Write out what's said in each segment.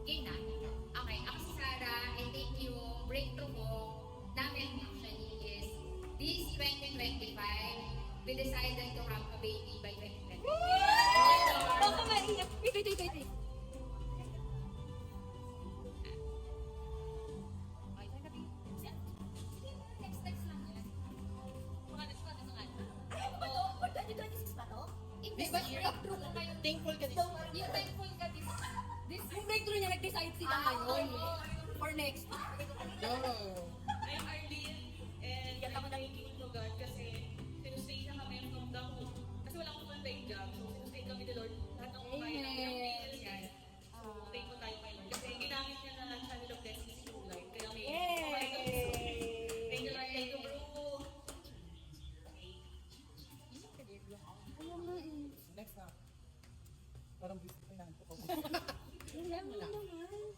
Game na? Okay, ako si Sarah, I think yung breakthrough ko namin actually is this 2025, we decided to have a baby by 2025. Baka maiyak. Wait. Next lang yan. Mga next pa, ano nga? Ay, ano ba to? For 2026 ba to? Hindi Ba, breakthrough ko ngayon. thankful ka din. Yung thankful ka this Yung breakthrough niya, nag-decide sila ngayon. For next. Go! I'm Arlene, and Yan ako nakikinig to God kasi sinustay na kami from the home. Kasi wala akong full-time job, so sinustay kami ni Lord. Lahat ng kumain ng bills, yan. So, thankful tayo kay Lord. Kasi ginamit niya na channel of blessings in your life. Kaya may kumain kami. Thank you, Lord. Thank you, bro. Next na. Parang busy pa yan. Wala mo naman.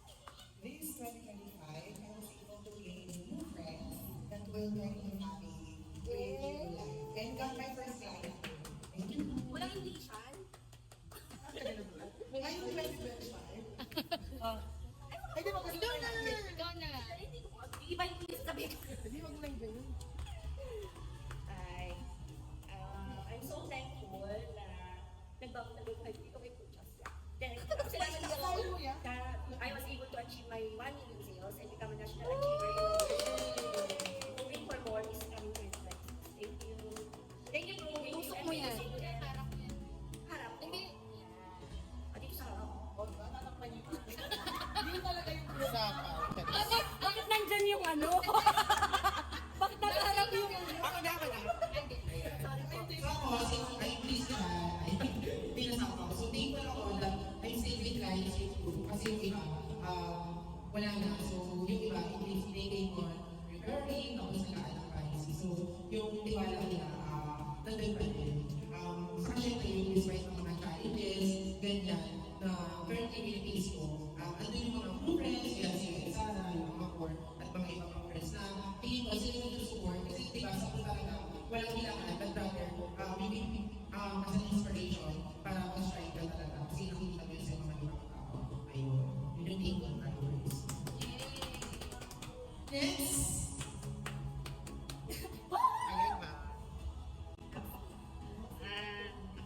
This 2025, I was able to gain new friends that will make me happy, creating new life, and got my first client. Thank you. Walang Indonesian? Ngayon, 2025. Ay, di ba kasi Ikaw na. Hindi ko. Iba yung English sabi ko. Hindi, wag mo lang ganyan. Ay, I'm so thankful na nagbago na doon kayo dito kay Puchas. Then, salamat ako na I was able to achieve my 1 million sales and become a national achiever. Moving for more is coming to my life. Thank you. Thank you, bro. Usok mo yan. Harap mo yan. Harap. Hindi. Dito sa harap. Hindi talaga yung usapan. Bakit nandyan yung ano? Bakit nakaharap yung... Ako na. Ako, I please ka, pinasama ko. So, thankful ako na I'm saving clients with food. Kasi yung iba, wala na. So, yung iba, they on recurring, tapos nagaan ng privacy. So, yung tiwala nila, nandun pa rin. Saka syempre, yung despite ng mga challenges, ganyan, na currently Philippines ko, andun yung mga blue friends, yan si Sarah, yung mga core, at mga ibang mga friends na tingin ko sila yung support. Kasi diba, sa kung talaga, walang kailangan, but rather, as an inspiration para mag-strive ka talaga. Kasi nakikita mo yun sa mga ibang tao. Ayun. Yun yung take on my words. Next! Ayun, ma.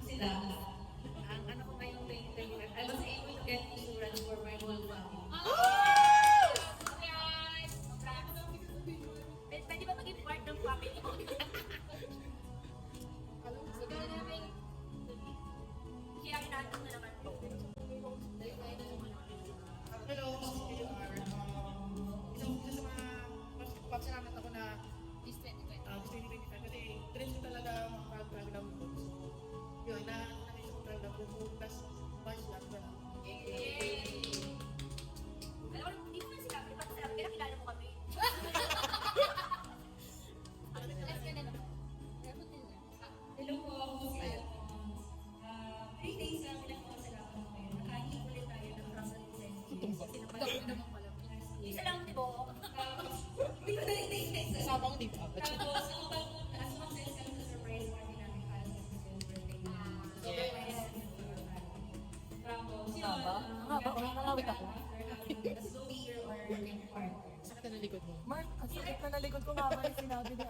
Sila, ang ano ko ngayong 2025, I was able to get insurance for my whole family. Yes! Pwede ba maging part ng family mo? Ikaw na may Kaya natin na naman to. Hello, isang sa mga pagsalamat ako na this 2025. gusto yung 2025 kasi dreams ko talaga makapag-travel ng mundo. So, yun, nakita ko travel ng mundo, plus March lang ba? Alam mo, hindi mo na sinabi, ba't sinabi, kaya kilala mo kami. Last ka na naman. Dapat din lang. Hello po, ako po si Alphonse. 3 days na pinagpapasalamat ko ngayon. Nakain ulit tayo ng Russell Presents. Dami naman pala. Isa lang, di ba? Hindi ko na-take sa Sabang di ba? Tapos, ako pa po, as mag-send kami sa surprise party namin para sa Christmas birthday. So, tapos, yun. Nangawit ako. Tapos, go be here or take part. Sakit na likod mo. Mark, ang sakit na nalikod ko nga ba yung sinabi ni